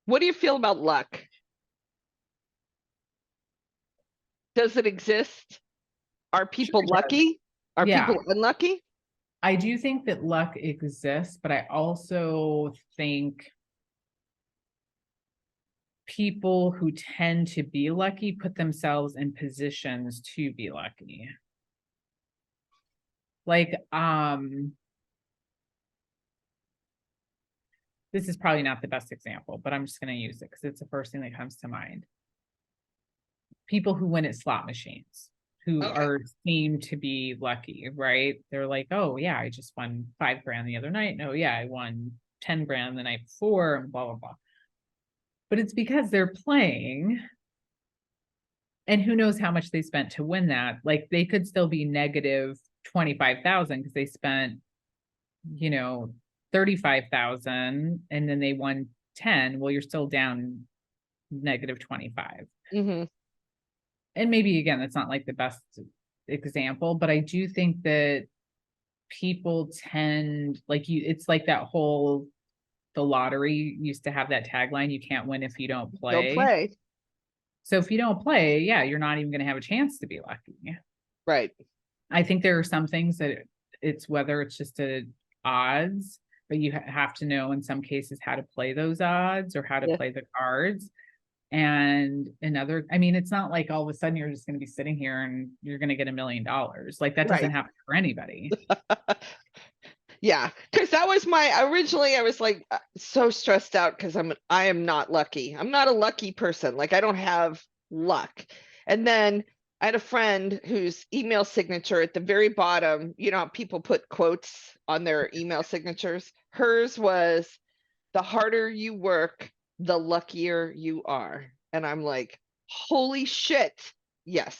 What do you feel about luck? Does it exist? Are Sure people it does. lucky? Are Yeah, people unlucky? I do think that luck exists, but I also think people who tend to be lucky put themselves in positions to be lucky. Like, this is probably not the best example, but I'm just going to use it because it's the first thing that comes to mind. People who win at slot machines who Okay. are seem to be lucky, right? They're like, oh yeah, I just won 5 grand the other night. No, yeah, I won 10 grand the night before, and blah blah blah. But it's because they're playing, and who knows how much they spent to win that. Like they could still be negative 25,000 because they spent, you know, 35,000 and then they won 10. Well, you're still down negative 25. Mm-hmm. And maybe again, that's not like the best example, but I do think that people tend like you, it's like that whole the lottery used to have that tagline, you can't win if you don't Don't play. play. So if you don't play, yeah, you're not even going to have a chance to be lucky. Right. I think there are some things that it's whether it's just a odds, but you have to know in some cases how to play those odds or how to Yeah. play the cards. And another, I mean, it's not like all of a sudden you're just going to be sitting here and you're going to get $1 million. Like that doesn't Right. happen for anybody. Yeah, because that was my originally I was like so stressed out because I am not lucky. I'm not a lucky person. Like I don't have luck. And then I had a friend whose email signature at the very bottom, you know, how people put quotes on their email signatures. Hers was the harder you work, the luckier you are. And I'm like, holy shit. Yes.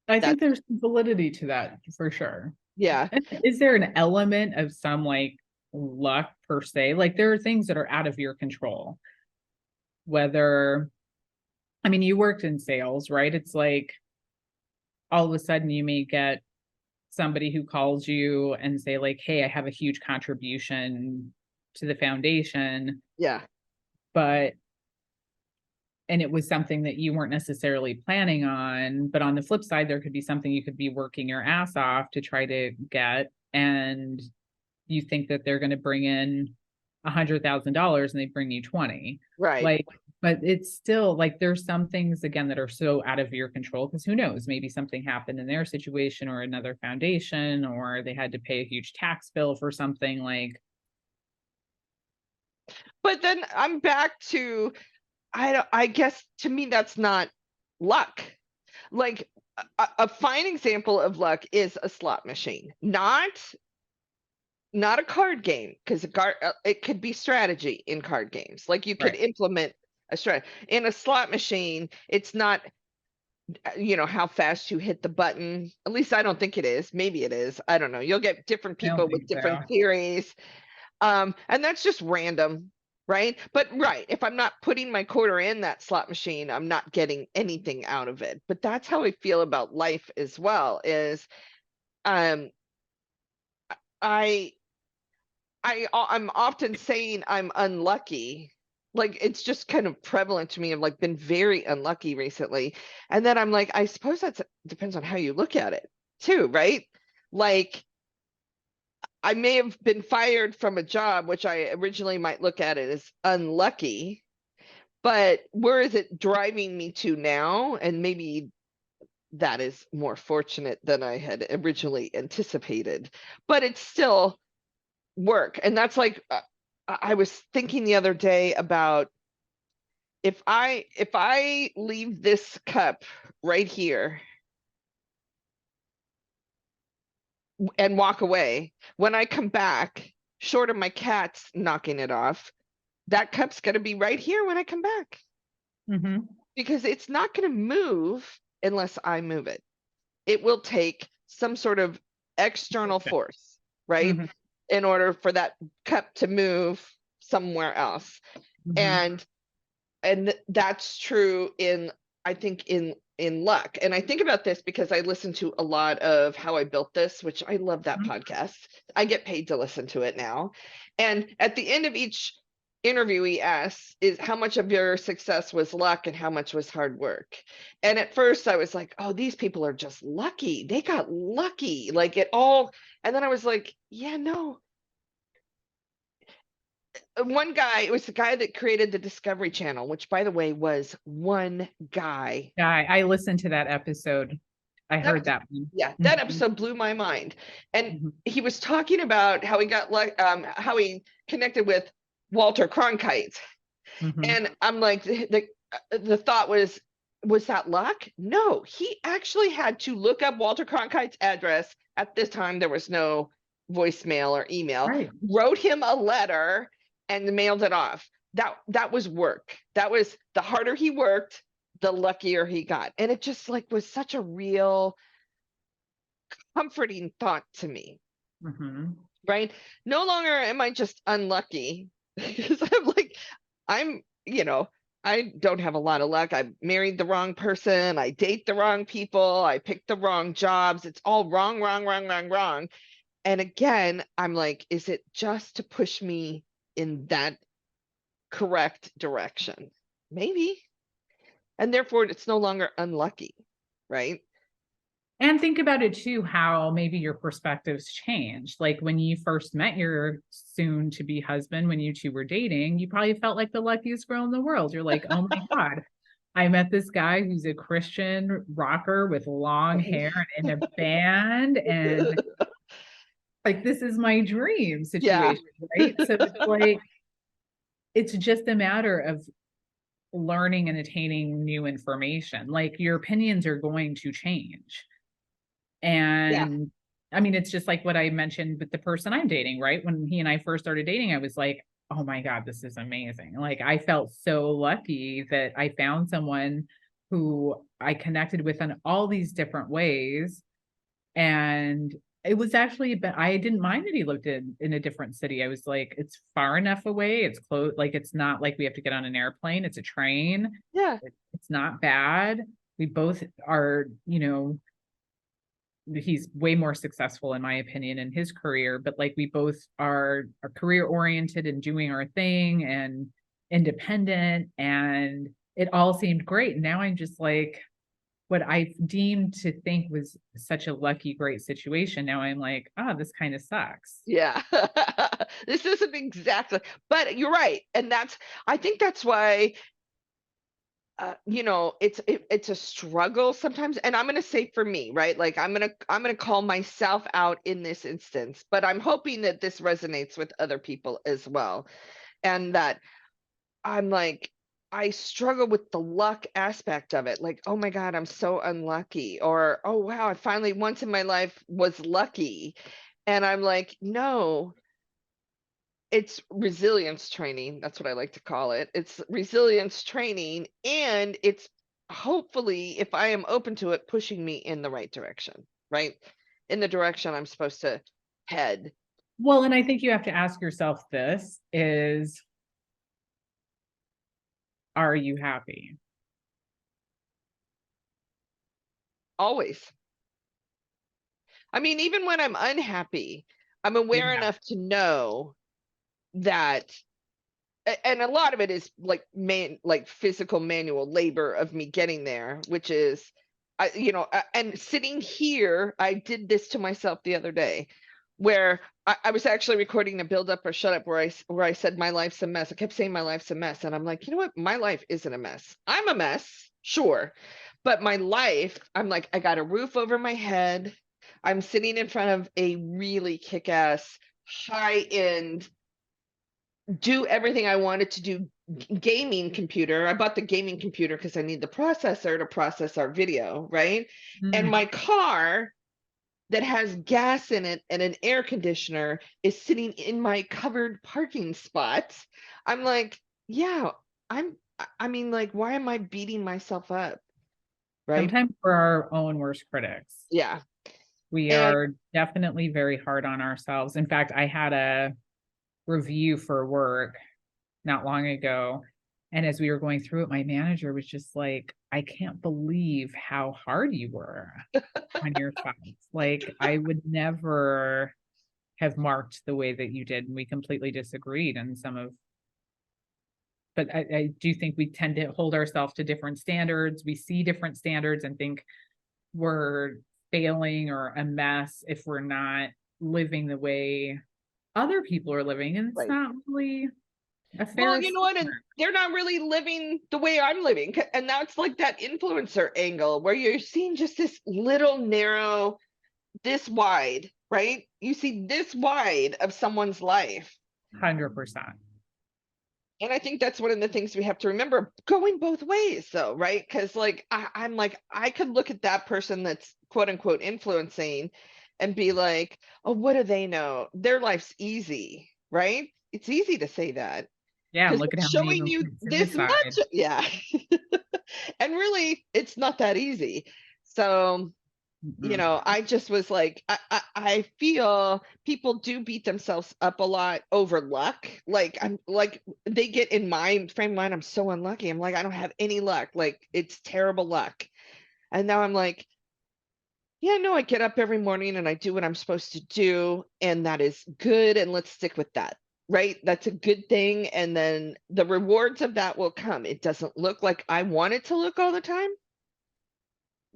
I That think there's validity to that for sure. yeah. And is there an element of some like luck per se? Like there are things that are out of your control. Whether, I mean, you worked in sales, right? It's like all of a sudden you may get somebody who calls you and say like, hey, I have a huge contribution to the foundation, Yeah. but and it was something that you weren't necessarily planning on, but on the flip side there could be something you could be working your ass off to try to get, and you think that they're going to bring in $100,000 and they bring you 20. Right. Like, but it's still like there's some things again that are so out of your control because who knows, maybe something happened in their situation or another foundation, or they had to pay a huge tax bill for something. Like, But then I'm back to I guess to me that's not luck. Like a fine example of luck is a slot machine, not a card game, because it could be strategy in card games. Like you could right. implement a strategy in a slot machine. It's not you know how fast you hit the button. At least I don't think it is. Maybe it is. I don't know. You'll get different I don't people with think different so. theories. And that's just random, right? But right, if I'm not putting my quarter in that slot machine, I'm not getting anything out of it. But that's how I feel about life as well, is um I I'm often saying I'm unlucky. Like it's just kind of prevalent to me. I've like been very unlucky recently. And then I'm like, I suppose that's depends on how you look at it too, right? Like I may have been fired from a job, which I originally might look at it as unlucky, but where is it driving me to now? And maybe that is more fortunate than I had originally anticipated, but it's still work. And that's like, I was thinking the other day about if I leave this cup right here and walk away, when I come back, short of my cats knocking it off, that cup's going to be right here when I come back Mm-hmm. because it's not going to move unless I move it. It will take some sort of external force, right? Mm-hmm. In order for that cup to move somewhere else. Mm-hmm. And that's true in I think in luck. And I think about this because I listen to a lot of How I Built This, which I love that podcast. I get paid to listen to it now. And at the end of interviewee asks is how much of your success was luck and how much was hard work. And at first I was like, oh, these people are just lucky. They got lucky. Like it all. And then I was like, yeah, no. One guy, it was the guy that created the Discovery Channel, which by the way was one guy. Yeah, I listened to that episode. I That heard was, that one. yeah, that Mhm, episode blew my mind. And mhm, he was talking about how he got like how he connected with Walter Cronkite. mhm. And I'm like, the thought was that luck? No, he actually had to look up Walter Cronkite's address. At this time, there was no voicemail or email. Right. Wrote him a letter and mailed it off. That was work. That was the harder he worked, the luckier he got. And it just like was such a real comforting thought to me, Mhm. right? No longer am I just unlucky because I'm like, I'm, I don't have a lot of luck. I married the wrong person. I date the wrong people. I picked the wrong jobs. It's all wrong, wrong, wrong, wrong, wrong. And again, I'm like, is it just to push me in that correct direction? Maybe. And therefore, it's no longer unlucky, right? And think about it too, how maybe your perspectives changed. Like when you first met your soon to be husband, when you two were dating, you probably felt like the luckiest girl in the world. You're like, oh my God, I met this guy who's a Christian rocker with long hair and in a band. And like, this is my dream Yeah. situation, right? So it's like, it's just a matter of learning and attaining new information. Like your opinions are going to change. Yeah. And I mean, it's just like what I mentioned with the person I'm dating, right? When he and I first started dating, I was like, oh my God, this is amazing. Like, I felt so lucky that I found someone who I connected with in all these different ways. And it was actually, but I didn't mind that he lived in a different city. I was like, it's far enough away. It's close. Like, it's not like we have to get on an airplane. It's a train. Yeah. It's not bad. We both are, he's way more successful in my opinion in his career, but like we both are career oriented and doing our thing and independent, and it all seemed great. And now I'm just like, what I deemed to think was such a lucky great situation, now I'm like, oh, this kind of sucks. Yeah. This isn't exactly, but you're right. And I think that's why, it's a struggle sometimes. And I'm going to say for me, right? Like I'm going to call myself out in this instance, but I'm hoping that this resonates with other people as well. And that I'm like, I struggle with the luck aspect of it. Like, oh my God, I'm so unlucky. Or, oh wow, I finally once in my life was lucky. And I'm like, no, it's resilience training. That's what I like to call it. It's resilience training. And it's hopefully, if I am open to it, pushing me in the right direction, right? In the direction I'm supposed to head. Well, and I think you have to ask yourself, this is, are you happy? Always. I mean, even when I'm unhappy, I'm aware Yeah. enough to know that, and a lot of it is like physical manual labor of me getting there, which is, and sitting here, I did this to myself the other day, where I was actually recording a build up or shut up where I said my life's a mess. I kept saying my life's a mess, and I'm like, you know what? My life isn't a mess. I'm a mess, sure, but my life, I'm like, I got a roof over my head. I'm sitting in front of a really kick-ass, high-end, do everything I wanted to do gaming computer. I bought the gaming computer because I need the processor to process our video, right? And Mm. my car that has gas in it and an air conditioner is sitting in my covered parking spot. I'm like, yeah, I mean, like, why am I beating myself up? Right? Sometimes we're our own worst critics. Yeah. We And are definitely very hard on ourselves. In fact, I had a review for work not long ago. And as we were going through it, my manager was just like, I can't believe how hard you were on your files. Like, I would never have marked the way that you did. And we completely disagreed on some of but I do think we tend to hold ourselves to different standards. We see different standards and think we're failing or a mess if we're not living the way other people are living. And it's Right. not really a fair Well, you know what? And assessment. they're not really living the way I'm living. And that's like that influencer angle where you're seeing just this little narrow, this wide, right? You see this wide of someone's life. 100%. And I think that's one of the things we have to remember, going both ways though, right? Because like I'm like, I could look at that person that's quote unquote influencing and be like, oh, what do they know? Their life's easy, right? It's easy to say that Yeah, and because look at it's how many of showing them you commit this suicide. much. Yeah. And really, it's not that easy. So Mm-mm. I just was like, I feel people do beat themselves up a lot over luck. Like I'm like they get in my frame of mind, I'm so unlucky. I'm like, I don't have any luck. Like it's terrible luck. And now I'm like, yeah, no, I get up every morning and I do what I'm supposed to do, and that is good. And let's stick with that. Right? That's a good thing. And then the rewards of that will come. It doesn't look like I want it to look all the time,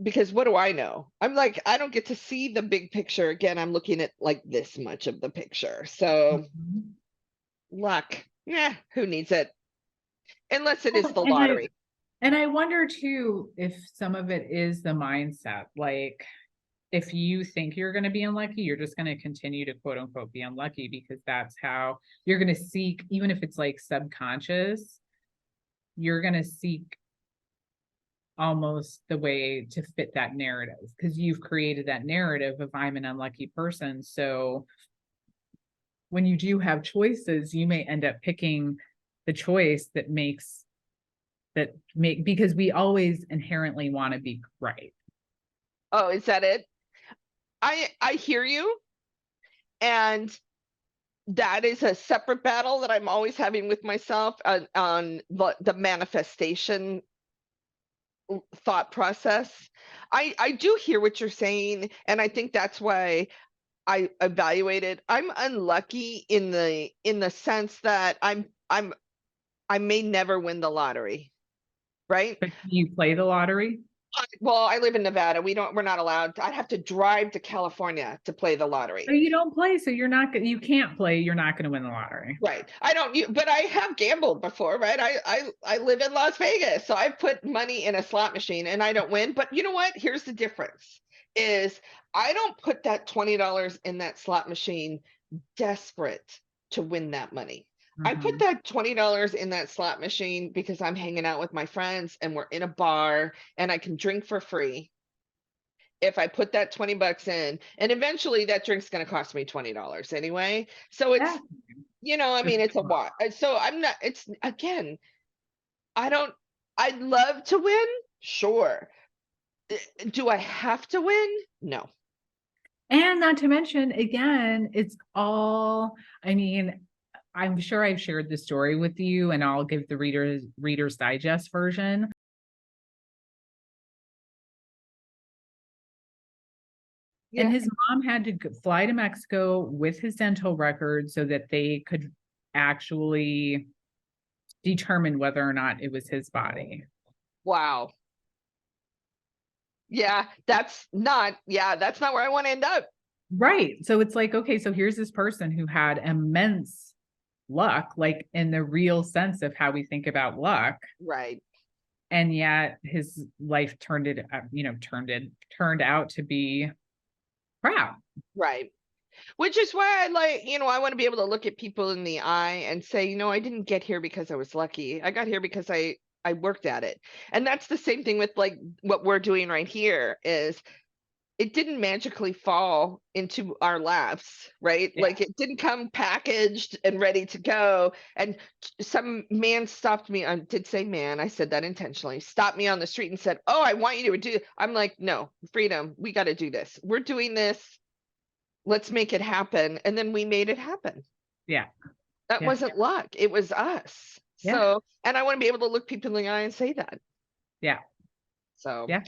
because what do I know? I'm like, I don't get to see the big picture. Again, I'm looking at like this much of the picture. So Mhm. luck, yeah, who needs it? Unless it is Well, the lottery. And I wonder too if some of it is the mindset. Like, if you think you're going to be unlucky, you're just going to continue to quote unquote be unlucky because that's how you're going to seek, even if it's like subconscious, you're going to seek almost the way to fit that narrative because you've created that narrative of I'm an unlucky person. So when you do have choices, you may end up picking the choice that make because we always inherently want to be right. Oh, is that it? I hear you, and that is a separate battle that I'm always having with myself on the manifestation thought process. I do hear what you're saying, and I think that's why I evaluated. I'm unlucky in the sense that I may never win the lottery, right? But you play the lottery. Well, I live in Nevada. We're not allowed. I'd have to drive to California to play the So lottery. you don't play, so you can't play, you're not going to win the lottery. Right. I don't, but I have gambled before, right? I live in Las Vegas, so I've put money in a slot machine and I don't win. But you know what? Here's the difference: is I don't put that $20 in that slot machine desperate to win that money. I put Mhm. that $20 in that slot machine because I'm hanging out with my friends and we're in a bar and I can drink for free if I put that 20 bucks in. And eventually that drink's going to cost me $20 anyway. So Yeah. it's, I For mean, it's a sure. lot. So I'm not, it's again, I don't, I'd love to win. Sure. Do I have to win? No. And not to mention, again, it's all, I mean, I'm sure I've shared the story with you, and I'll give the Reader's Digest version. And Yeah. his mom had to fly to Mexico with his dental record so that they could actually determine whether or not it was his body. Wow. That's not where I want to end up. Right. So it's like, okay, so here's this person who had immense luck, like in the real sense of how we think about luck. Right. And yet his life turned out to be crap. Right. Which is why I like, I want to be able to look at people in the eye and say, I didn't get here because I was lucky. I got here because I worked at it. And that's the same thing with like what we're doing right here is it didn't magically fall into our laps, right? Yeah. Like it didn't come packaged and ready to go. And some man stopped me on, did say man, I said that intentionally, stopped me on the street and said, "Oh, I want you to do." I'm like, "No, Freedom, we got to do this. We're doing this. Let's make it happen." And then we made it happen. Yeah. That Yeah. wasn't luck. It was us. Yeah. So, and I want to be able to look people in the eye and say that. Yeah. So, Yeah.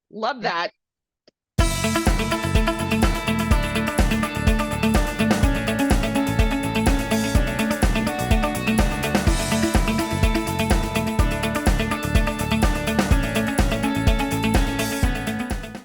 love Yeah. that.